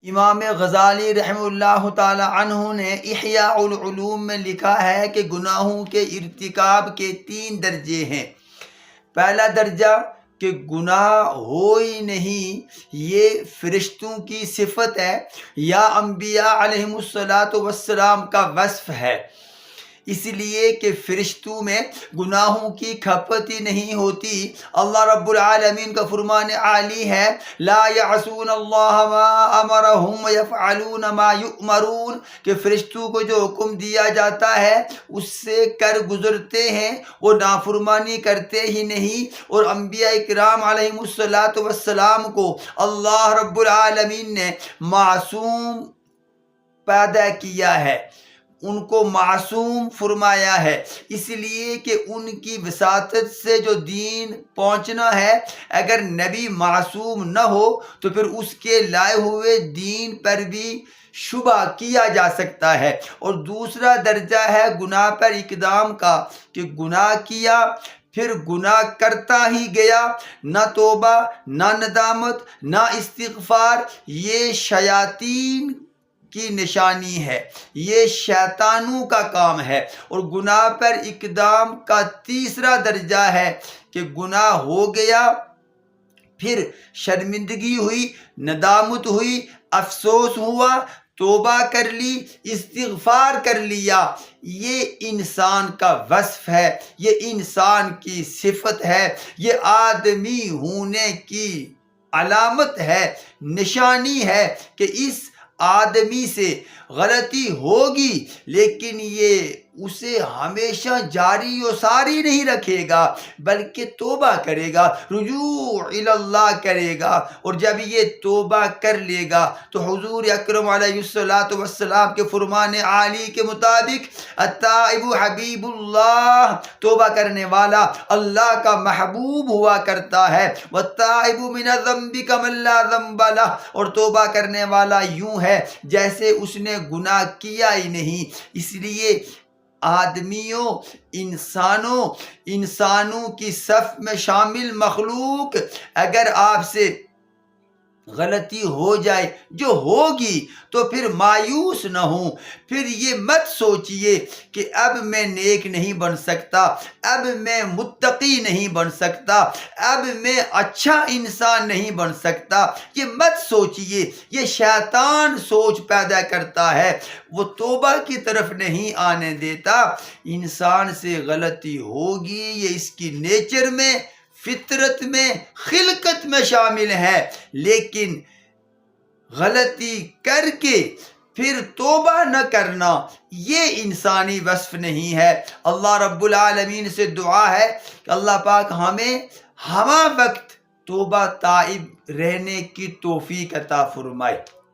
امام غزالی رحمہ اللہ تعالی عنہ نے احیاء العلوم میں لکھا ہے کہ گناہوں کے ارتکاب کے 3 درجے ہیں۔ پہلا درجہ کہ گناہ ہو ہی نہیں، یہ فرشتوں کی صفت ہے یا انبیاء علیہم السلام کا وصف ہے، اس لیے کہ فرشتوں میں گناہوں کی کھپت ہی نہیں ہوتی۔ اللہ رب العالمین کا فرمان عالی ہے، لا یعصون اللہ ما امرہم ویفعلون ما یؤمرون، کہ فرشتوں کو جو حکم دیا جاتا ہے اس سے کر گزرتے ہیں، وہ نافرمانی کرتے ہی نہیں۔ اور انبیاء کرام علیہم السلام کو اللہ رب العالمین نے معصوم پیدا کیا ہے، ان کو معصوم فرمایا ہے، اس لیے کہ ان کی وساطت سے جو دین پہنچنا ہے، اگر نبی معصوم نہ ہو تو پھر اس کے لائے ہوئے دین پر بھی شبہ کیا جا سکتا ہے۔ اور دوسرا درجہ ہے گناہ پر اقدام کا، کہ گناہ کیا پھر گناہ کرتا ہی گیا، نہ توبہ نہ ندامت نہ استغفار، یہ شیاطین کی نشانی ہے، یہ شیطانوں کا کام ہے۔ اور گناہ پر اقدام کا تیسرا درجہ ہے کہ گناہ ہو گیا، پھر شرمندگی ہوئی، ندامت ہوئی، افسوس ہوا، توبہ کر لی، استغفار کر لیا، یہ انسان کا وصف ہے، یہ انسان کی صفت ہے، یہ آدمی ہونے کی علامت ہے، نشانی ہے کہ اس آدمی سے غلطی ہوگی، لیکن یہ اسے ہمیشہ جاری و ساری نہیں رکھے گا، بلکہ توبہ کرے گا، رجوع اللہ کرے گا۔ اور جب یہ توبہ کر لے گا تو حضور اکرم علیہ السلام کے فرمان عالی کے مطابق التائب حبیب اللہ، توبہ کرنے والا اللہ کا محبوب ہوا کرتا ہے، والتائب من الذنب کمن لا ذنب لہ، اور توبہ کرنے والا یوں ہے جیسے اس نے گناہ کیا ہی نہیں۔ اس لیے آدمیوں، انسانوں کی صف میں شامل مخلوق، اگر آپ سے غلطی ہو جائے، جو ہوگی، تو پھر مایوس نہ ہوں، پھر یہ مت سوچئے کہ اب میں نیک نہیں بن سکتا، اب میں متقی نہیں بن سکتا، اب میں اچھا انسان نہیں بن سکتا، یہ مت سوچئے، یہ شیطان سوچ پیدا کرتا ہے، وہ توبہ کی طرف نہیں آنے دیتا۔ انسان سے غلطی ہوگی، یہ اس کی نیچر میں، فطرت میں، خلقت میں شامل ہے، لیکن غلطی کر کے پھر توبہ نہ کرنا یہ انسانی وصف نہیں ہے۔ اللہ رب العالمین سے دعا ہے کہ اللہ پاک ہمیں ہمہ وقت توبہ تائب رہنے کی توفیق عطا فرمائے۔